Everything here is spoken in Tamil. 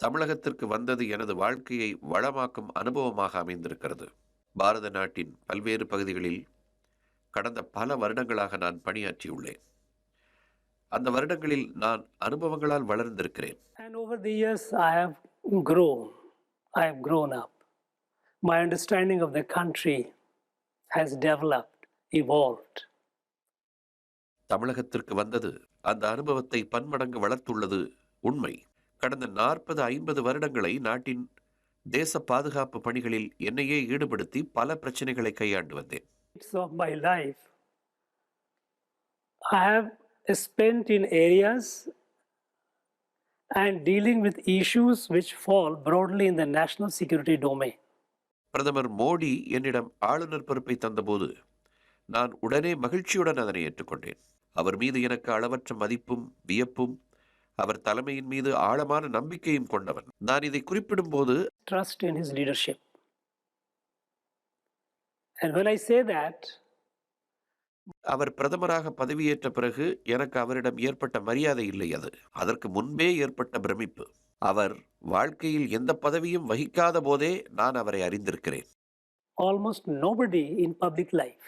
தமிழகத்திற்கு வந்தது எனது வாழ்க்கையை வளமாக்கும் அனுபவமாக அமைந்திருக்கிறது. பாரத நாட்டின் பல்வேறு பகுதிகளில் கடந்த பல வருடங்களாக நான் பணியாற்றியுள்ளேன். அந்த வருடங்களில் நான் அனுபவங்களால் வளர்ந்திருக்கிறேன். And over the years, grown. I have grown up. My understanding of the country has developed, evolved. தமிழகத்திற்கு வந்தது அந்த அனுபவத்தை பன்மடங்கு வளர்த்துள்ளது உண்மை. கடந்த 40-50 வருடங்களை நாட்டின் தேச பாதுகாப்பு பணிகளில் என்னையே ஈடுபடுத்தி பல பிரச்சனைகளை கையாண்டு வந்தேன். Of my life, I have spent in areas and dealing with issues which fall broadly in the national security domain. பிரதமர் மோடி என்னிடம் ஆளுநர் பொறுப்பை தந்தபோது நான் உடனே மகிழ்ச்சியுடன் அதனை ஏற்றுக்கொண்டேன். அவர் மீது எனக்கு அளவற்ற மதிப்பும் வியப்பும், அவர் தலைமையின் மீது ஆழமான நம்பிக்கையும் கொண்டவன். நான் இதை குறிப்பிடும் போது Trust in his leadership. And when I say that, அவர் பிரதமராக பதவியேற்ற பிறகு எனக்கு அவரிடம் ஏற்பட்ட மரியாதை இல்லை, அது அதற்கு முன்பே ஏற்பட்ட பிரமிப்பு. அவர் வாழ்க்கையில் எந்த பதவியும் வகிக்காத போதே நான் அவரை அறிந்திருக்கிறேன். almost nobody in public life